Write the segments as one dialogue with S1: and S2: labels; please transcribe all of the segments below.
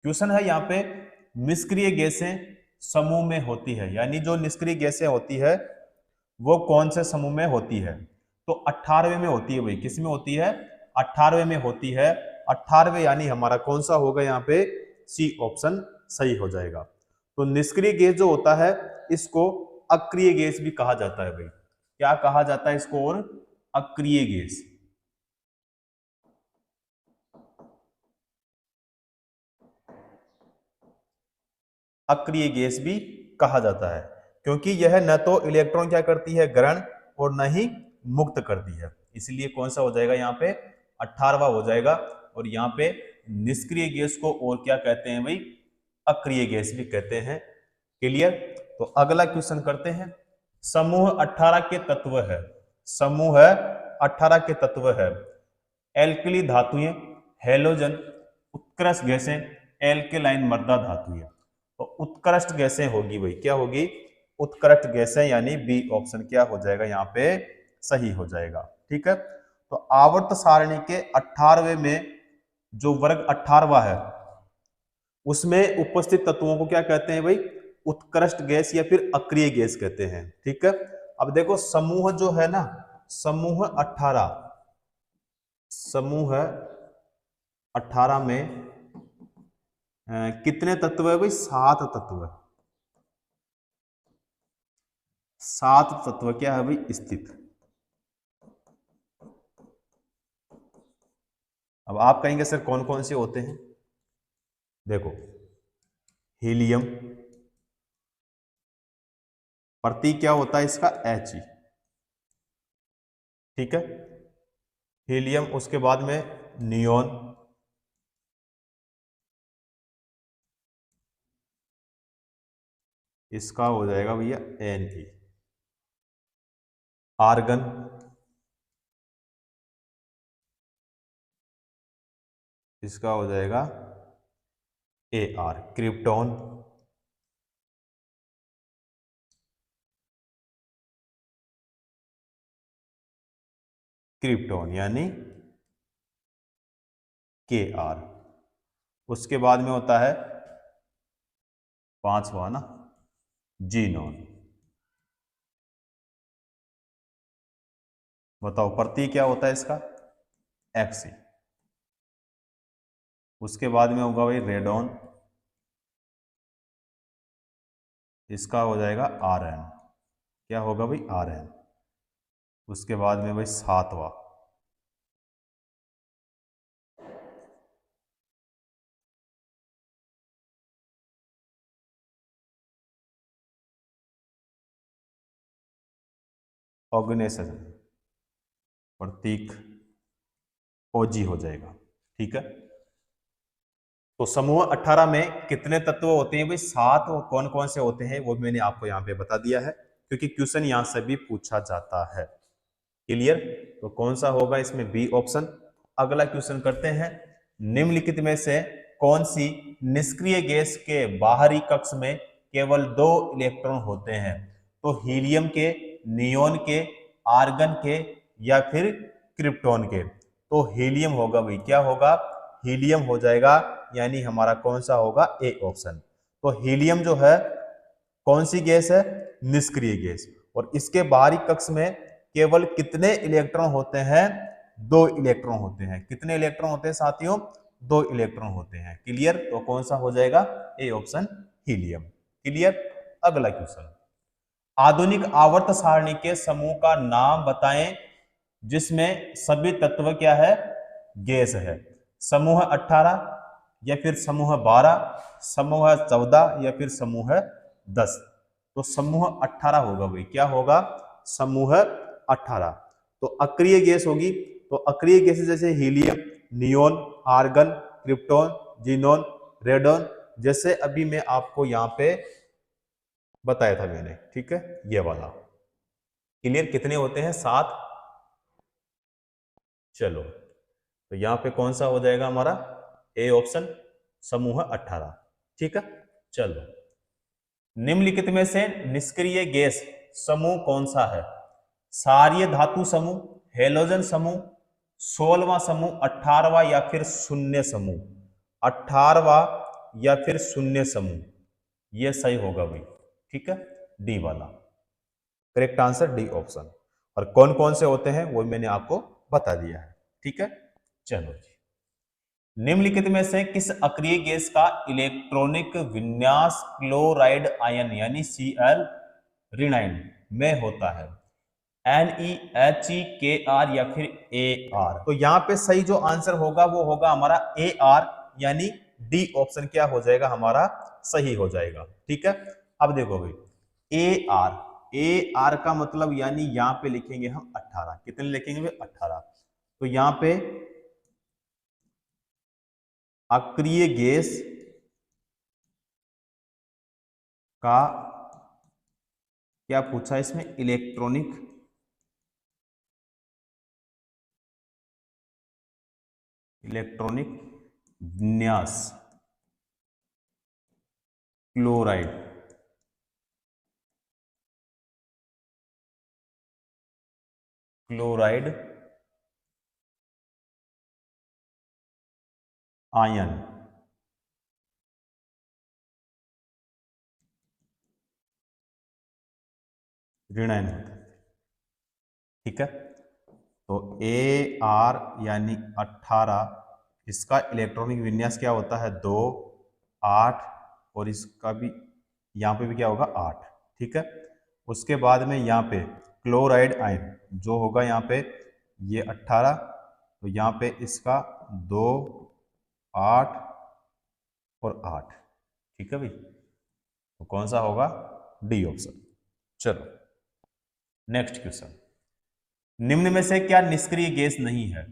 S1: Question है यहाँ पे निष्क्रिय गैसें समूह में होती है, यानी जो निष्क्रिय गैसें होती है वो कौन से समूह में होती है। तो 18वें में होती है भाई। किस में होती है? 18वें में होती है। 18वें यानी हमारा कौन सा होगा यहाँ पे? सी ऑप्शन सही हो जाएगा। तो निष्क्रिय गैस जो होता है इसको अक्रिय गैस भी कहा जाता है भाई। क्या कहा जाता है इसको? और अक्रिय गैस। अक्रिय गैस भी कहा जाता है, क्योंकि यह न तो इलेक्ट्रॉन क्या करती है ग्रहण और न ही मुक्त करती है। इसलिए कौन सा हो जाएगा यहाँ पे? 18वां हो जाएगा। और यहाँ पे निष्क्रिय गैस को और क्या कहते हैं भाई? अक्रिय गैस भी कहते हैं। क्लियर? तो अगला क्वेश्चन करते हैं। समूह 18 के तत्व है। समूह 18 के तत्व है। एल्कली धातुएं, हेलोजन, उत्कृष्ट गैसें, एल्केलाइन मृदा धातुएं। तो उत्कृष्ट गैसें होगी भाई। क्या होगी? उत्कृष्ट गैसें, यानी बी ऑप्शन क्या हो जाएगा यहाँ पे? सही हो जाएगा। ठीक है। तो आवर्त सारणी के 18वें में जो वर्ग 18वां है उसमें उपस्थित तत्वों को क्या कहते हैं भाई? उत्कृष्ट गैस या फिर अक्रिय गैस कहते हैं। ठीक है। अब देखो समूह जो है ना, समूह 18, समूह 18 में कितने तत्व है भाई? 7 तत्व। 7 तत्व क्या है भाई? स्थित। अब आप कहेंगे सर कौन कौन से होते हैं? देखो, हीलियम, प्रतीक क्या होता है इसका? He। ठीक है। हीलियम, उसके बाद में नियोन, इसका हो जाएगा भैया Ne। आर्गन, इसका हो जाएगा Ar। क्रिप्टॉन, क्रिप्टॉन यानी Kr। उसके बाद में होता है 5वां ना, जीनोन। बताओ प्रतीक क्या होता है इसका? Xe। उसके बाद में होगा भाई रेडॉन, इसका हो जाएगा Rn। क्या होगा भाई? Rn। उसके बाद में भाई 7वां ऑर्गेनाइजेशन, प्रतीक OG हो जाएगा। ठीक है। तो समूह 18 में कितने तत्व होते हैं भाई? 7। और कौन कौन से होते हैं वो मैंने आपको यहाँ पे बता दिया है, क्योंकि क्वेश्चन यहाँ से भी पूछा जाता है। क्लियर? तो कौन सा होगा इसमें? B option. अगला क्वेश्चन करते हैं। निम्नलिखित में से कौन सी निष्क्रिय गैस के बाहरी कक्ष में केवल 2 इलेक्ट्रॉन होते हैं? तो हीलियम के, नियोन के, आर्गन के या फिर क्रिप्टॉन के? तो हीलियम होगा भाई। क्या होगा? हीलियम हो जाएगा, यानी हमारा कौन सा होगा? A option. तो हीलियम जो है कौन सी गैस है? निष्क्रिय गैस। और इसके बाहरी कक्ष में केवल कितने इलेक्ट्रॉन होते हैं? 2 इलेक्ट्रॉन होते हैं। कितने इलेक्ट्रॉन होते हैं साथियों? 2 इलेक्ट्रॉन होते हैं। क्लियर? तो कौन सा हो जाएगा? A option, helium. क्लियर? अगला क्वेश्चन। आधुनिक आवर्त सारणी के समूह का नाम बताएं जिसमें सभी तत्व क्या है? गैस है। समूह 18 या फिर समूह 12, समूह 14 या फिर समूह 10? तो समूह 18 होगा भाई। क्या होगा? समूह 18। तो अक्रिय गैस होगी। तो अक्रिय गैसें जैसे helium, neon, argon, krypton, xenon, radon, जैसे अभी मैं आपको यहाँ पे बताया था मैंने। ठीक है, ये वाला। क्लियर? कितने होते हैं? 7। चलो, तो यहां पे कौन सा हो जाएगा हमारा? ए ऑप्शन, समूह 18। ठीक है। चलो, निम्नलिखित में से निष्क्रिय गैस समूह कौन सा है? क्षारीय धातु समूह, हेलोजन समूह, 16वां समूह, 18वां या फिर शून्य समूह? 18वां, या फिर शून्य समूह, ये सही होगा भाई। ठीक है, डी वाला करेक्ट आंसर, डी ऑप्शन। और कौन कौन से होते हैं वो मैंने आपको बता दिया है। ठीक है, चलो जी। निम्नलिखित में से किस अक्रिय गैस का इलेक्ट्रॉनिक विन्यास क्लोराइड आयन यानी Cl ऋणायन में होता है? NeHeKr या फिर Ar? तो यहां पे सही जो आंसर होगा वो होगा हमारा Ar, यानी डी ऑप्शन क्या हो जाएगा हमारा, सही हो जाएगा। ठीक है, अब देखो भाई Ar का मतलब यानी यहां पे लिखेंगे हम 18। कितने लिखेंगे भाई? 18। तो यहां पे अक्रिय गैस का क्या पूछा इसमें? इलेक्ट्रॉनिक विन्यास क्लोराइड आयन ऋणायन होता है। ठीक है, तो Ar यानी 18, इसका इलेक्ट्रॉनिक विन्यास क्या होता है? 2, 8, और इसका भी यहाँ पे भी क्या होगा? 8। ठीक है, उसके बाद में यहाँ पे क्लोराइड आयन जो होगा यहाँ पे ये 18, तो यहाँ पे इसका 2, 8 और 8। ठीक है भाई, तो कौन सा होगा? D option. चलो नेक्स्ट क्वेश्चन। निम्न में से क्या निष्क्रिय गैस नहीं है?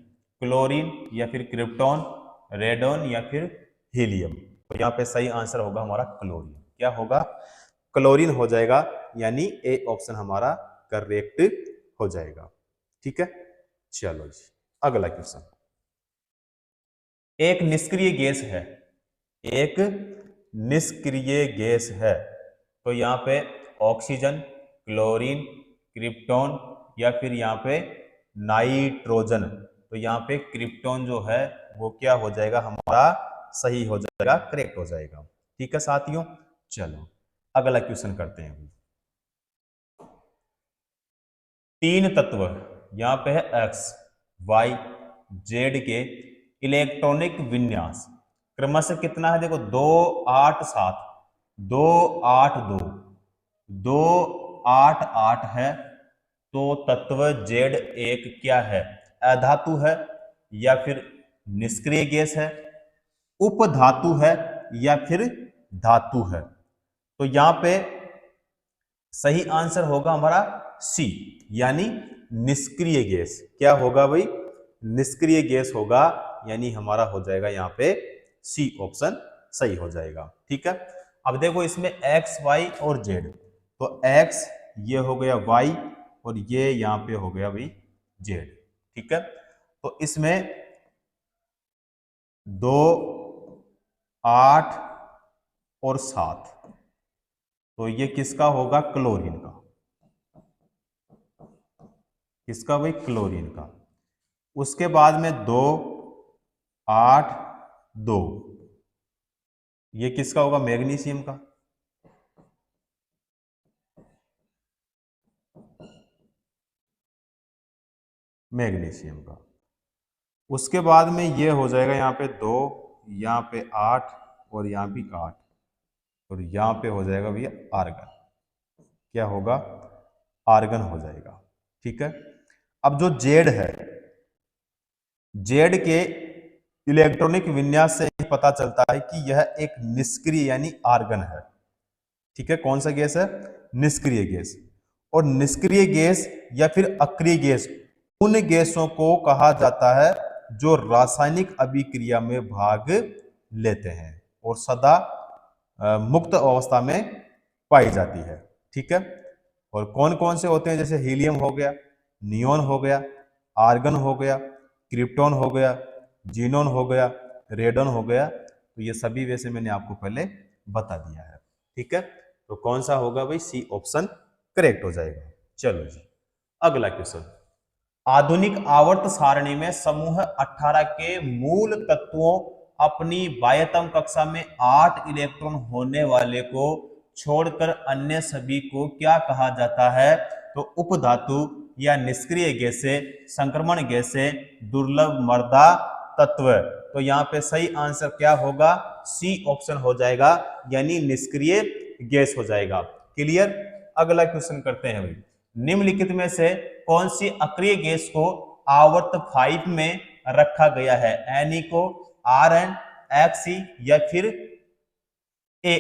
S1: क्लोरीन या फिर क्रिप्टॉन, रेडॉन या फिर हीलियम? तो यहाँ पे सही आंसर होगा हमारा क्लोरीन। क्या होगा? क्लोरीन हो जाएगा, यानी ए ऑप्शन हमारा करेक्ट हो जाएगा। ठीक है, चलो जी अगला क्वेश्चन। एक निष्क्रिय गैस है, एक निष्क्रिय गैस है, तो यहाँ पे ऑक्सीजन, क्लोरीन, क्रिप्टॉन या फिर यहाँ पे नाइट्रोजन। तो यहाँ पे क्रिप्टॉन जो है वो क्या हो जाएगा हमारा? सही हो जाएगा, करेक्ट हो जाएगा। ठीक है साथियों, चलो अगला क्वेश्चन करते हैं। 3 तत्व यहाँ पे है एक्स, वाई, जेड के इलेक्ट्रॉनिक विन्यास क्रमशः कितना है? देखो 2, 8, 7, 2, 8, 2, 2, 8, 8 है। तो तत्व जेड एक क्या है? अधातु है या फिर निष्क्रिय गैस है, उपधातु है या फिर धातु है? तो यहां पे सही आंसर होगा हमारा सी, यानी निष्क्रिय गैस। क्या होगा भाई? निष्क्रिय गैस होगा, यानी हमारा हो जाएगा यहाँ पे सी ऑप्शन सही हो जाएगा। ठीक है, अब देखो इसमें एक्स, वाई और जेड। तो एक्स ये हो गया वाई और ये यहाँ पे हो गया भाई जेड। ठीक है, तो इसमें 2, 8 और 7, तो ये किसका होगा? क्लोरीन का। किसका भाई? क्लोरीन का। उसके बाद में 2, 8, 2, ये किसका होगा? मैग्नीशियम का। मैग्नीशियम का। उसके बाद में ये हो जाएगा यहाँ पे 2, यहाँ पे 8 और यहाँ भी 8, और यहाँ पे हो जाएगा भैया आर्गन। क्या होगा? आर्गन हो जाएगा। ठीक है, अब जो जेड है, जेड के इलेक्ट्रॉनिक विन्यास से पता चलता है कि यह एक निष्क्रिय यानी आर्गन है। ठीक है, कौन सा गैस है? निष्क्रिय गैस। और निष्क्रिय गैस या फिर अक्रिय गैस उन गैसों को कहा जाता है जो रासायनिक अभिक्रिया में भाग लेते हैं और सदा मुक्त अवस्था में पाई जाती है। ठीक है, और कौन कौन से होते हैं? जैसे हीलियम हो गया, नियोन हो गया, आर्गन हो गया, क्रिप्टॉन हो गया, जीनोन हो गया, रेडन हो गया। तो ये सभी वैसे मैंने आपको पहले बता दिया है। ठीक है, तो कौन सा होगा भाई? सी ऑप्शन करेक्ट हो जाएगा। चलो जी अगला क्वेश्चन। आधुनिक आवर्त सारणी में समूह 18 के मूल तत्वों अपनी बाह्यतम कक्षा में 8 इलेक्ट्रॉन होने वाले को छोड़कर अन्य सभी को क्या कहा जाता है? तो उपधातु या निष्क्रिय गैसें, संक्रमण गैसें, दुर्लभ मर्दा तत्व। तो यहाँ पे सही आंसर क्या होगा? सी ऑप्शन हो जाएगा, यानी निष्क्रिय गैस हो जाएगा। क्लियर? अगला क्वेश्चन करते हैं भाई। निम्नलिखित में से कौन सी अक्रिय गैस को आवर्त 5 में रखा गया है? Ni को, Rn, Xe या फिर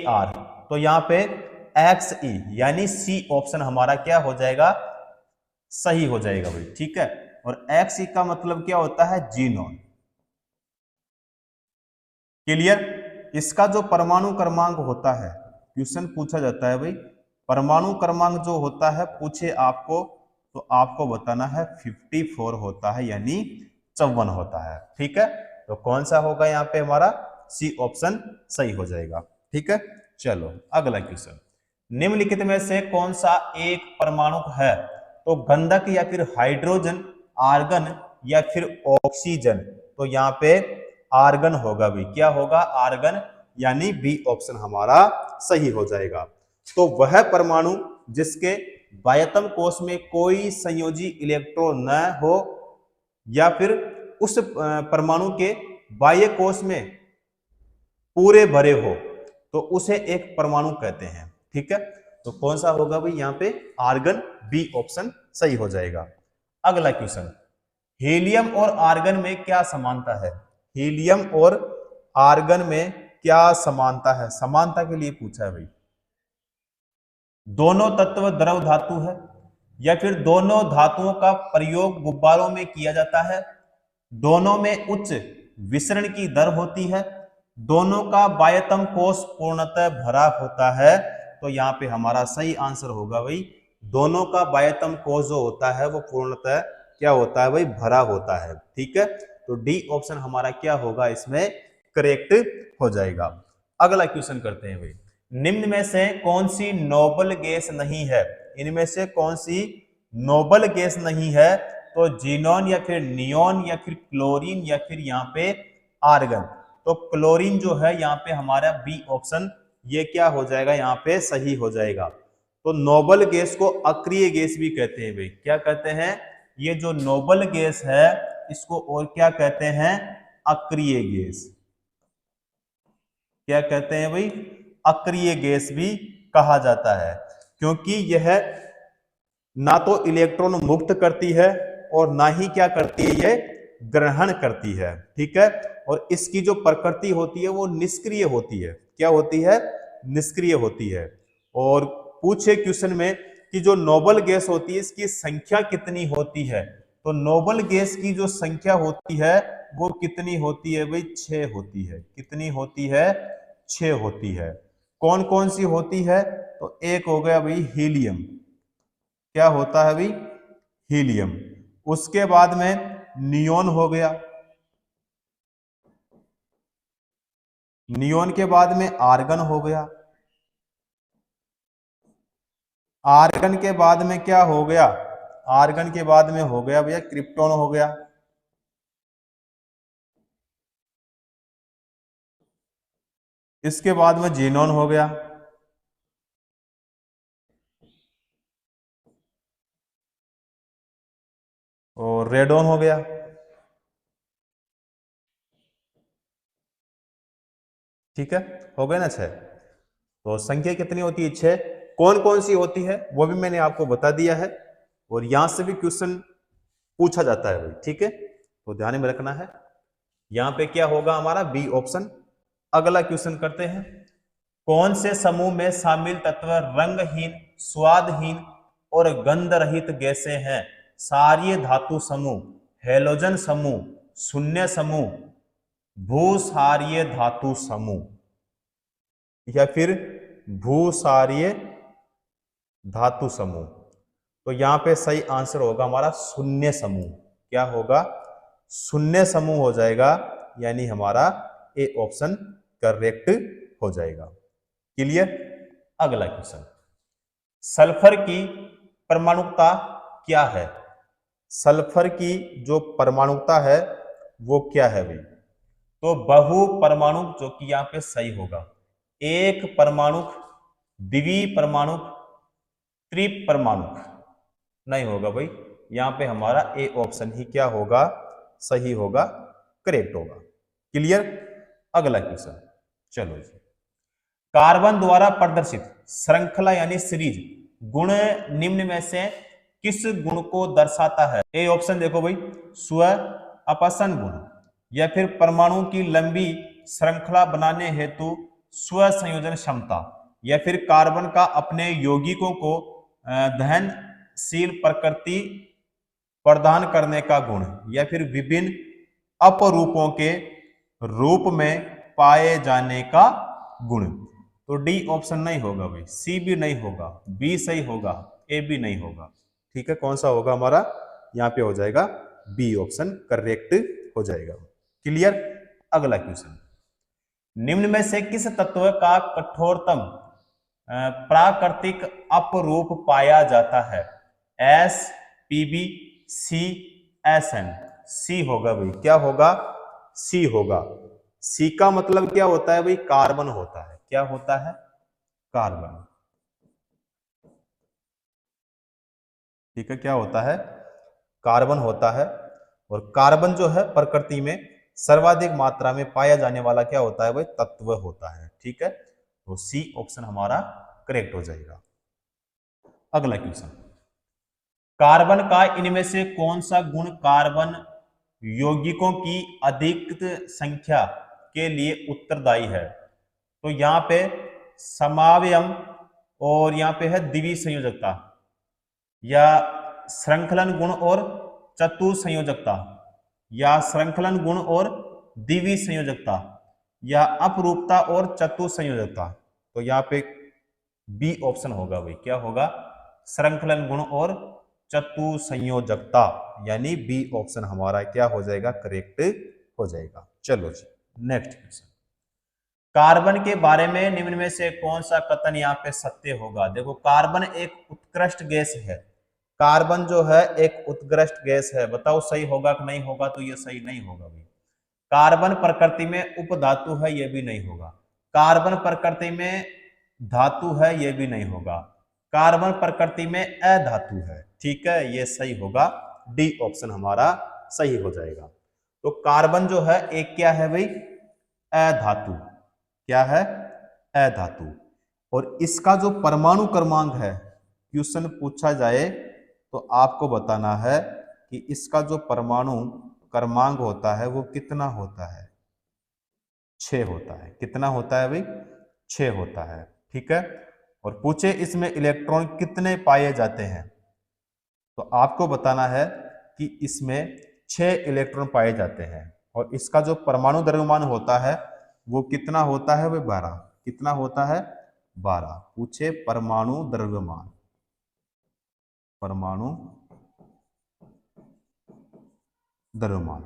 S1: Ar? तो यहाँ पे Xe यानी सी ऑप्शन हमारा क्या हो जाएगा? सही हो जाएगा भाई। ठीक है, और Xe का मतलब क्या होता है? जीनोन। क्लियर? इसका जो परमाणु क्रमांक होता है, क्वेश्चन पूछा जाता है भाई, परमाणु क्रमांक जो होता है पूछे आपको, तो आपको बताना है 54 होता है, यानी 54 होता है। ठीक है, तो कौन सा होगा यहाँ पे? हमारा सी ऑप्शन सही हो जाएगा। ठीक है, चलो अगला क्वेश्चन। निम्नलिखित में से कौन सा एक परमाणु है? तो गंधक या फिर हाइड्रोजन, आर्गन या फिर ऑक्सीजन? तो यहाँ पे आर्गन होगा भी। क्या होगा? आर्गन, यानी बी ऑप्शन हमारा सही हो जाएगा। तो वह परमाणु जिसके बाह्यतम कोश में कोई संयोजी इलेक्ट्रॉन न हो या फिर उस परमाणु के बाह्य कोश में पूरे भरे हो, तो उसे एक परमाणु कहते हैं। ठीक है, तो कौन सा होगा भाई? यहाँ पे आर्गन, बी ऑप्शन सही हो जाएगा। अगला क्वेश्चन, हीलियम और आर्गन में क्या समानता है? हीलियम और आर्गन में क्या समानता है? समानता के लिए पूछा है भाई। दोनों तत्व द्रव धातु है, या फिर दोनों धातुओं का प्रयोग गुब्बारों में किया जाता है, दोनों में उच्च विसरण की दर होती है, दोनों का बाह्यतम कोश पूर्णतः भरा होता है? तो यहाँ पे हमारा सही आंसर होगा भाई, दोनों का बाह्यतम कोश जो होता है वो पूर्णतः क्या होता है भाई? भरा होता है। ठीक है, तो डी ऑप्शन हमारा क्या होगा? इसमें करेक्ट हो जाएगा। अगला क्वेश्चन करते हैं भाई। निम्न में से कौन सी नोबल गैस नहीं है? इनमें से कौन सी नोबल गैस नहीं है? तो जीनोन या फिर नियोन या फिर क्लोरीन या फिर यहाँ पे आर्गन? तो क्लोरीन जो है यहाँ पे हमारा बी ऑप्शन, ये क्या हो जाएगा? यहाँ पे सही हो जाएगा। तो नोबल गैस को अक्रिय गैस भी कहते हैं भाई। क्या कहते हैं? ये जो नोबल गैस है इसको और क्या कहते हैं? अक्रिय गैस। क्या कहते हैं भाई? अक्रिय गैस भी कहा जाता है, क्योंकि यह ना तो इलेक्ट्रॉन मुक्त करती है और ना ही क्या करती है? ये ग्रहण करती है। ठीक है, और इसकी जो प्रकृति होती है वो निष्क्रिय होती है। क्या होती है? निष्क्रिय होती है। और पूछे क्वेश्चन में कि जो नोबल गैस होती है इसकी संख्या कितनी होती है? तो नोबल गैस की जो संख्या होती है वो कितनी होती है भाई? 6 होती है। कितनी होती है? 6 होती है। कौन कौन सी होती है? तो एक हो गया भाई हीलियम। क्या होता है भाई? हीलियम। उसके बाद में नियोन हो गया, नियोन के बाद में आर्गन हो गया, आर्गन के बाद में क्या हो गया? आर्गन के बाद में हो गया भैया क्रिप्टॉन हो गया। इसके बाद में जीनोन हो गया, और रेडोन हो गया। ठीक है, हो गए ना 6? तो संख्या कितनी होती है? 6। कौन कौन सी होती है वो भी मैंने आपको बता दिया है, और यहां से भी क्वेश्चन पूछा जाता है भाई। ठीक है, तो ध्यान में रखना है। यहां पे क्या होगा हमारा? B option. अगला क्वेश्चन करते हैं। कौन से समूह में शामिल तत्व रंगहीन, स्वादहीन और गंध रहित गैसें हैं? क्षारीय धातु समूह, हैलोजन समूह, शून्य समूह, भूसारीय धातु समूह या फिर भूसारीय धातु समूह? तो यहां पे सही आंसर होगा हमारा शून्य समूह। क्या होगा? शून्य समूह हो जाएगा, यानी हमारा ए ऑप्शन करेक्ट हो जाएगा। क्लियर? अगला क्वेश्चन, सल्फर की परमाणुकता क्या है? सल्फर की जो परमाणुकता है वो क्या है भाई? तो बहु परमाणु जो कि यहां पे सही होगा, एक परमाणु, द्वि परमाणु, त्रिपरमाणु नहीं होगा भाई, यहां पे हमारा ए ऑप्शन ही क्या होगा, सही होगा, करेक्ट होगा। क्लियर। अगला क्वेश्चन, चलो जी। कार्बन द्वारा प्रदर्शित श्रृंखला यानी सीरीज गुण निम्न में से किस गुण को दर्शाता है? ए ऑप्शन देखो भाई, स्व अपसन गुण, या फिर परमाणु की लंबी श्रृंखला बनाने हेतु स्व संयोजन क्षमता, या फिर कार्बन का अपने यौगिकों को दहनशील प्रकृति प्रदान करने का गुण, या फिर विभिन्न अपरूपों के रूप में पाए जाने का गुण। तो डी ऑप्शन नहीं होगा भाई, सी भी नहीं होगा, बी सही होगा, ए भी नहीं होगा। ठीक है, कौन सा होगा हमारा, यहां पे हो जाएगा बी ऑप्शन करेक्ट हो जाएगा। क्लियर। अगला क्वेश्चन, निम्न में से किस तत्व का कठोरतम प्राकृतिक अपरूप पाया जाता है? एस, पीबी, सी, एसएन। सी होगा भाई, क्या होगा, सी होगा। सी का मतलब क्या होता है भाई, कार्बन होता है। क्या होता है, कार्बन। ठीक है, क्या होता है, कार्बन होता है। और कार्बन जो है प्रकृति में सर्वाधिक मात्रा में पाया जाने वाला क्या होता है भाई, तत्व होता है। ठीक है, तो सी ऑप्शन हमारा करेक्ट हो जाएगा। अगला क्वेश्चन, कार्बन का इनमें से कौन सा गुण कार्बन यौगिकों की अधिक संख्या के लिए उत्तरदायी है? तो यहां पे समावयव और यहां पे है द्विवीय संयोजकता, या श्रृंखलन गुण और चतुर संयोजकता, या श्रृंखलन गुण और द्विवीय संयोजकता, या अपरूपता और चतुर संयोजकता। तो यहाँ पे बी ऑप्शन होगा भाई, क्या होगा, श्रृंखलन गुण और चतुर संयोजकता, यानी बी ऑप्शन हमारा क्या हो जाएगा, करेक्ट हो जाएगा। चलो जी, नेक्स्ट क्वेश्चन, कार्बन के बारे में निम्न में से कौन सा कथन यहाँ पे सत्य होगा? देखो, कार्बन एक उत्कृष्ट गैस है। कार्बन जो है एक उत्कृष्ट गैस है, बताओ सही होगा कि नहीं होगा? तो ये सही नहीं होगा भाई। कार्बन प्रकृति में उपधातु है, ये भी नहीं होगा। कार्बन प्रकृति में धातु है, ये भी नहीं होगा। कार्बन प्रकृति में अधातु है। ठीक है, ये सही होगा, डी ऑप्शन हमारा सही हो जाएगा। तो कार्बन जो है एक क्या है भाई, अधातु। क्या है, अधातु। और इसका जो परमाणु क्रमांक है, क्वेश्चन पूछा जाए तो आपको बताना है कि इसका जो परमाणु क्रमांक होता है वो कितना होता है, 6 होता है। कितना होता है भाई, 6 होता है। ठीक है, और पूछे इसमें इलेक्ट्रॉन कितने पाए जाते हैं, तो आपको बताना है कि इसमें 6 इलेक्ट्रॉन पाए जाते हैं। और इसका जो परमाणु द्रव्यमान होता है वो कितना होता है भाई, 12। कितना होता है, 12। पूछे परमाणु द्रव्यमान, परमाणु द्रव्यमान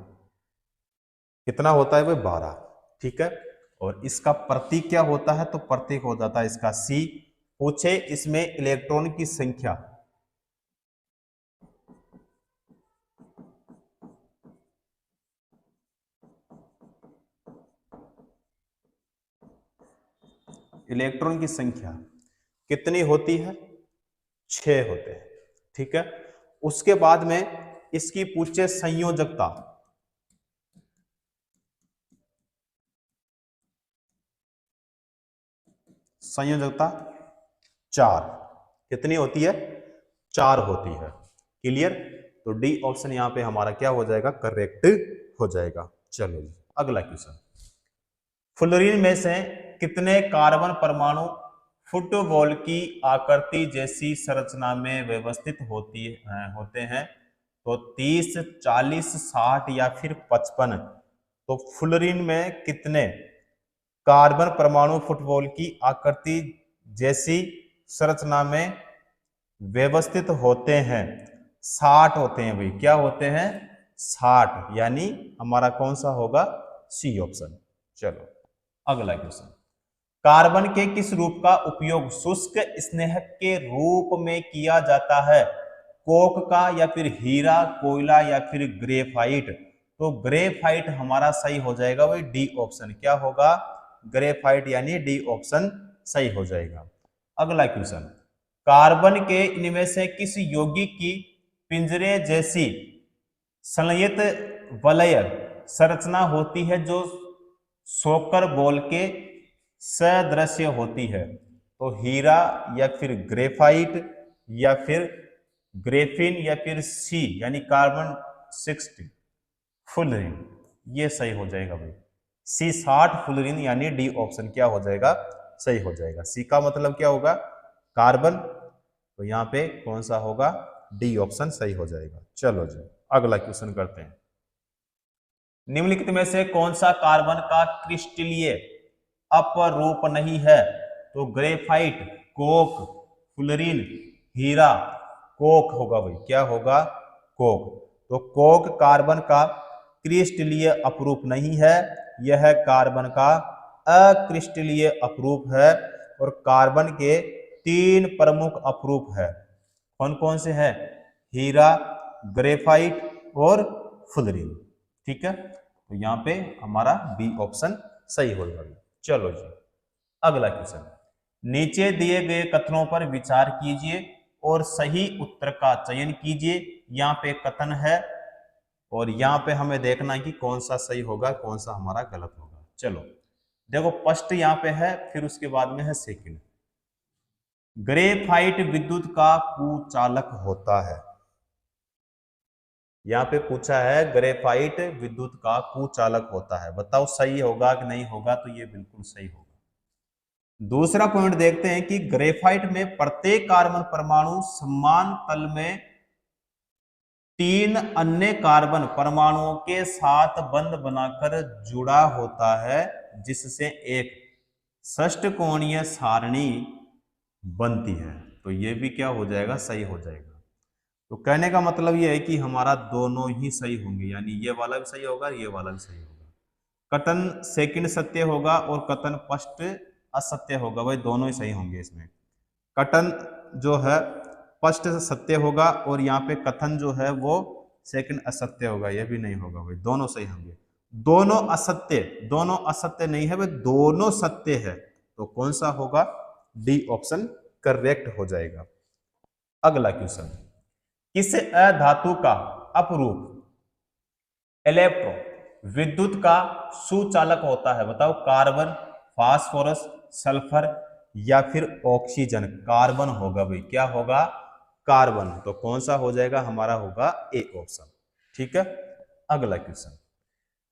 S1: कितना होता है भाई, 12। ठीक है, और इसका प्रतीक क्या होता है, तो प्रतीक हो जाता है इसका सी। पूछे इसमें इलेक्ट्रॉन की संख्या, इलेक्ट्रॉन की संख्या कितनी होती है, 6 होते हैं। ठीक है, उसके बाद में इसकी पूछे संयोजकता, संयोजकता 4 कितनी होती है, 4 होती है। क्लियर। तो डी ऑप्शन यहां पे हमारा क्या हो जाएगा, करेक्ट हो जाएगा। चलो जी, अगला क्वेश्चन, फ्लोरीन में से कितने कार्बन परमाणु फुटबॉल की आकृति जैसी संरचना में व्यवस्थित होते हैं? तो 30, 40, 60 या फिर 55। तो फ्लोरीन में कितने कार्बन परमाणु फुटबॉल की आकृति जैसी संरचना में व्यवस्थित होते हैं? 60 होते हैं भाई। क्या होते हैं, 60, यानी हमारा कौन सा होगा, सी ऑप्शन। चलो अगला क्वेश्चन, कार्बन के किस रूप का उपयोग शुष्क स्नेहक के रूप में किया जाता है? कोक का, या फिर हीरा, कोयला, या फिर ग्रेफाइट? तो ग्रेफाइट हमारा सही हो जाएगा वही डी ऑप्शन। क्या होगा? ग्रेफाइट यानी डी ऑप्शन सही हो जाएगा। अगला क्वेश्चन, कार्बन के इनमें से किस यौगिक की पिंजरे जैसी संलयित वलय संरचना होती है जो सोकर बॉल के सदृश्य होती है? तो हीरा या फिर ग्रेफाइट या फिर ग्रेफिन या फिर सी यानी कार्बन 60 फुलरिन, ये सही हो जाएगा भाई। सी 60 फुलरिन यानी डी ऑप्शन क्या हो जाएगा? सही हो जाएगा। सी का मतलब क्या होगा? कार्बन, तो यहाँ पे कौन सा होगा? डी ऑप्शन सही हो जाएगा। चलो जी अगला क्वेश्चन करते हैं। निम्नलिखित में से कौन सा कार्बन का क्रिस्टलीय अपरूप नहीं है? तो ग्रेफाइट, कोक, फुलरिन, हीरा, कोक होगा भाई। क्या होगा? कोक। तो कोक कार्बन का क्रिस्टलीय अपरूप नहीं है, यह कार्बन का अक्रिस्टलीय अपरूप है। और कार्बन के 3 प्रमुख अपरूप है। कौन कौन से हैं? हीरा, ग्रेफाइट और फुलरिन। ठीक है, तो यहाँ पे हमारा बी ऑप्शन सही हो जाएगा। चलो जी अगला क्वेश्चन, नीचे दिए गए कथनों पर विचार कीजिए और सही उत्तर का चयन कीजिए। यहाँ पे कथन है और यहाँ पे हमें देखना है कि कौन सा सही होगा, कौन सा हमारा गलत होगा। चलो देखो, फर्स्ट यहाँ पे है, फिर उसके बाद में है सेकंड। ग्रेफाइट विद्युत का कुचालक होता है। यहाँ पे पूछा है ग्रेफाइट विद्युत का कुचालक होता है, बताओ सही होगा कि नहीं होगा? तो ये बिल्कुल सही होगा। दूसरा पॉइंट देखते हैं कि ग्रेफाइट में प्रत्येक कार्बन परमाणु समान तल में 3 अन्य कार्बन परमाणुओं के साथ बंध बनाकर जुड़ा होता है, जिससे एक षष्ठकोणीय सारणी बनती है। तो ये भी क्या हो जाएगा? सही हो जाएगा। तो कहने का मतलब ये है कि हमारा दोनों ही सही होंगे, यानी ये वाला भी सही होगा, ये वाला भी सही होगा। कथन सेकंड सत्य होगा और कथन फर्स्ट असत्य होगा, भाई दोनों ही सही होंगे। इसमें कथन जो है फर्स्ट सत्य होगा और यहाँ पे कथन जो है वो सेकंड असत्य होगा, ये भी नहीं होगा भाई, दोनों सही होंगे। दोनों असत्य नहीं है भाई, दोनों सत्य है। तो कौन सा होगा? डी ऑप्शन करेक्ट हो जाएगा। अगला क्वेश्चन, किस अधातु का अपरूप इलेक्ट्रो विद्युत का सुचालक होता है? बताओ, कार्बन, फास्फोरस, सल्फर या फिर ऑक्सीजन? कार्बन होगा भाई। क्या होगा? कार्बन। तो कौन सा हो जाएगा? हमारा होगा ए ऑप्शन। ठीक है, अगला क्वेश्चन,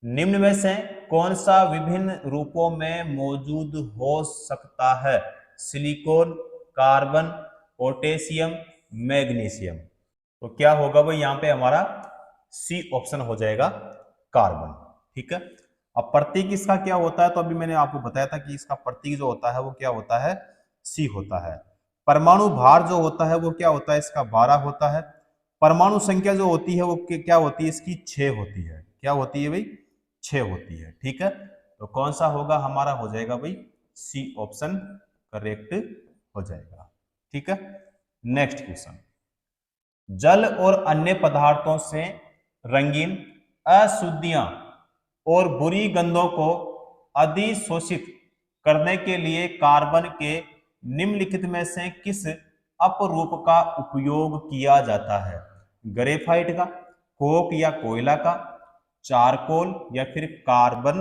S1: निम्न में से कौन सा विभिन्न रूपों में मौजूद हो सकता है? Silicon, carbon, potassium, magnesium? तो क्या होगा भाई? यहाँ पे हमारा सी ऑप्शन हो जाएगा, कार्बन। ठीक है, अब प्रतीक इसका क्या होता है? तो अभी मैंने आपको बताया था कि इसका प्रतीक जो होता है वो क्या होता है? सी होता है। परमाणु भार जो होता है वो क्या होता है? इसका 12 होता है। परमाणु संख्या जो होती है वो क्या होती है? इसकी 6 होती है। क्या होती है भाई? 6 होती है। ठीक है, तो कौन सा होगा? हमारा हो जाएगा भाई सी ऑप्शन करेक्ट हो जाएगा। ठीक है, नेक्स्ट क्वेश्चन, जल और अन्य पदार्थों से रंगीन अशुद्धियां और बुरी गंधों को अधिशोषित करने के लिए कार्बन के निम्नलिखित में से किस अपरूप का उपयोग किया जाता है? ग्रेफाइट का, कोक या कोयला का, चारकोल या फिर कार्बन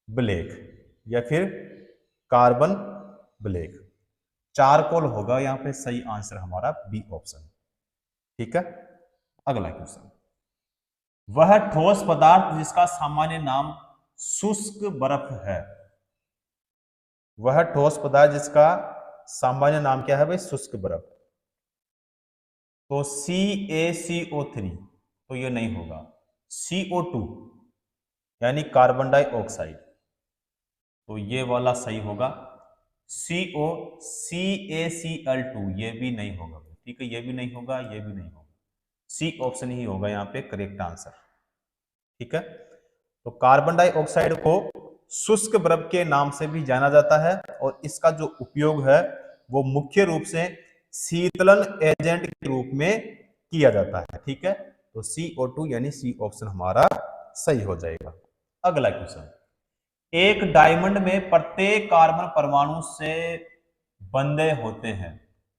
S1: ब्लैक या फिर कार्बन ब्लैक? चारकोल होगा यहाँ पे सही आंसर हमारा, बी ऑप्शन। ठीक है, अगला क्वेश्चन, वह ठोस पदार्थ जिसका सामान्य नाम शुष्क बर्फ है? वह ठोस पदार्थ जिसका सामान्य नाम क्या है भाई? शुष्क बर्फ। तो CaCO3, तो ये नहीं होगा। CO2 यानी कार्बन डाइऑक्साइड, तो ये वाला सही होगा। CaCl2, ये भी नहीं होगा। ठीक है, ये भी नहीं होगा, ये भी नहीं होगा। सी ऑप्शन ही होगा यहाँ पे करेक्ट आंसर। ठीक है, तो कार्बन डाइऑक्साइड को शुष्क बर्फ के नाम से भी जाना जाता है और इसका जो उपयोग है वो मुख्य रूप से शीतलन एजेंट के रूप में किया जाता है। ठीक है, तो CO2 यानी सी ऑप्शन हमारा सही हो जाएगा। अगला क्वेश्चन, एक डायमंड में प्रत्येक कार्बन परमाणु से बंधे होते हैं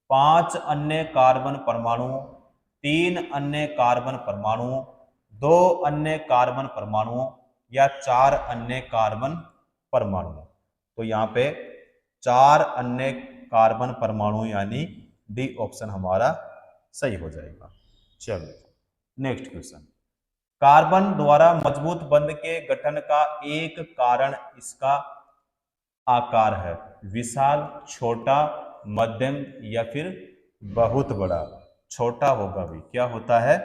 S1: 5 अन्य कार्बन परमाणु, 3 अन्य कार्बन परमाणु, 2 अन्य कार्बन परमाणु या 4 अन्य कार्बन परमाणु। तो यहाँ पे 4 अन्य कार्बन परमाणु यानी डी ऑप्शन हमारा सही हो जाएगा। चलो नेक्स्ट क्वेश्चन, कार्बन द्वारा मजबूत बंध के गठन का एक कारण इसका आकार है, विशाल, छोटा, मध्यम या फिर बहुत बड़ा। छोटा होगा भी, क्या होता है,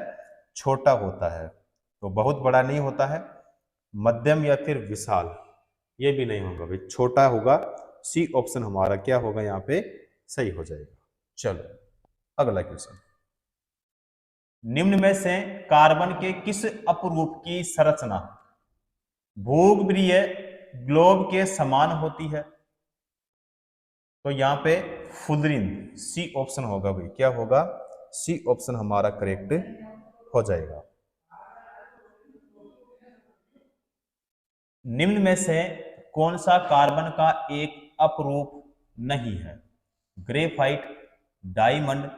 S1: छोटा होता है, तो बहुत बड़ा नहीं होता है। मध्यम या फिर विशाल, ये भी नहीं होगा भाई, छोटा होगा। सी ऑप्शन हमारा क्या होगा यहाँ पे सही हो जाएगा। चलो अगला क्वेश्चन, निम्न में से कार्बन के किस अपरूप की संरचना भूगर्भीय ग्लोब के समान होती है? तो यहाँ पे फुलरिन, सी ऑप्शन होगा भाई, क्या होगा, सी ऑप्शन हमारा करेक्ट हो जाएगा। निम्न में से कौन सा कार्बन का एक अपरूप नहीं है? ग्रेफाइट, डायमंड,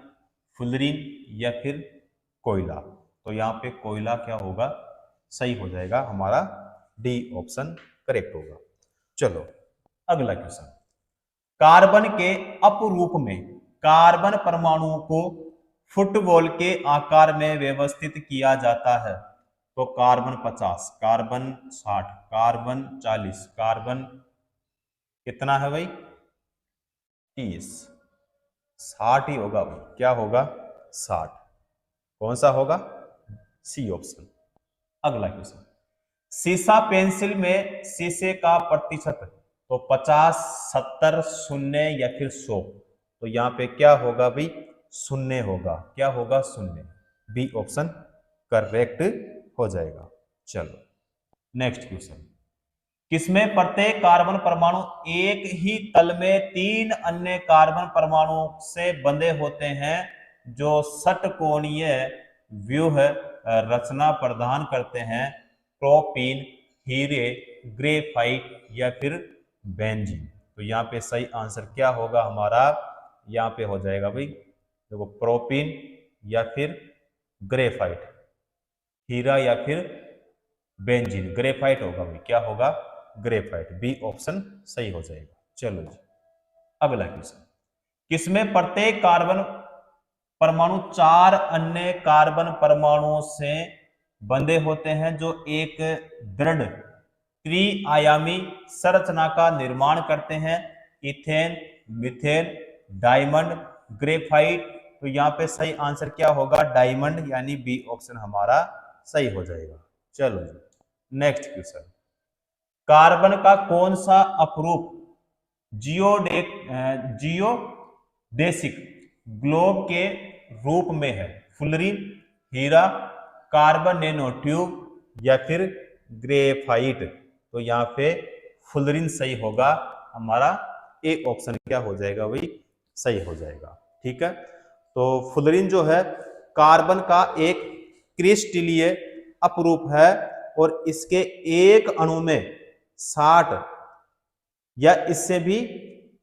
S1: फुलरिन या फिर कोयला। तो यहाँ पे कोयला क्या होगा, सही हो जाएगा हमारा, डी ऑप्शन करेक्ट होगा। चलो अगला क्वेश्चन, कार्बन के अपरूप में कार्बन परमाणुओं को फुटबॉल के आकार में व्यवस्थित किया जाता है। तो कार्बन 50, कार्बन 60, कार्बन 40, कार्बन कितना है भाई, 30, 60 ही होगा भाई, क्या होगा 60, कौन सा होगा, सी ऑप्शन। अगला क्वेश्चन, सीसा पेंसिल में शीशे का प्रतिशत, तो 50, 70, 0 या फिर 100। तो यहाँ पे क्या होगा भाई, 0 होगा, क्या होगा 0, बी ऑप्शन करेक्ट हो जाएगा। चलो नेक्स्ट क्वेश्चन, किसमें प्रत्येक कार्बन परमाणु एक ही तल में 3 अन्य कार्बन परमाणुओं से बंधे होते हैं जो षटकोणीय व्यूह रचना प्रदान करते हैं? प्रोपीन, हीरे, ग्रेफाइट या फिर बेंजीन। तो यहाँ पे सही आंसर क्या होगा हमारा, यहाँ पे हो जाएगा भाई देखो, प्रोपीन या फिर ग्रेफाइट, हीरा या फिर बेंजीन। ग्रेफाइट होगा भाई, क्या होगा, ग्रेफाइट, बी ऑप्शन सही हो जाएगा। चलो जी अगला क्वेश्चन, किसमें प्रत्येक कार्बन परमाणु 4 अन्य कार्बन परमाणुओं से बंधे होते हैं जो एक दृढ़ त्रिआयामी संरचना का निर्माण करते हैं? Ethane, methane, diamond, graphite. तो यहाँ पे सही आंसर क्या होगा, डायमंड, यानी बी ऑप्शन हमारा सही हो जाएगा। चलो नेक्स्ट क्वेश्चन, कार्बन का कौन सा अपरूप जियोडेसिक ग्लोब के रूप में है? फुलरिन, हीरा, कार्बन नैनो ट्यूब या फिर ग्रेफाइट। तो यहाँ पे फुलरिन सही होगा हमारा, ए ऑप्शन क्या हो जाएगा भाई, सही हो जाएगा। ठीक है, तो फुलरिन जो है कार्बन का एक क्रिस्टलीय अपरूप है और इसके एक अणु में 60 या इससे भी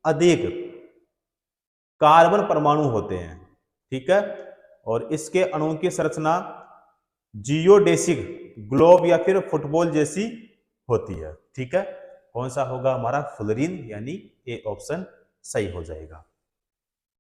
S1: अधिक कार्बन परमाणु होते हैं। ठीक है, और इसके अणु की संरचना जियोडेसिक ग्लोब या फिर फुटबॉल जैसी होती है। ठीक है, कौन सा होगा हमारा, फुलरिन, यानी ए ऑप्शन सही हो जाएगा।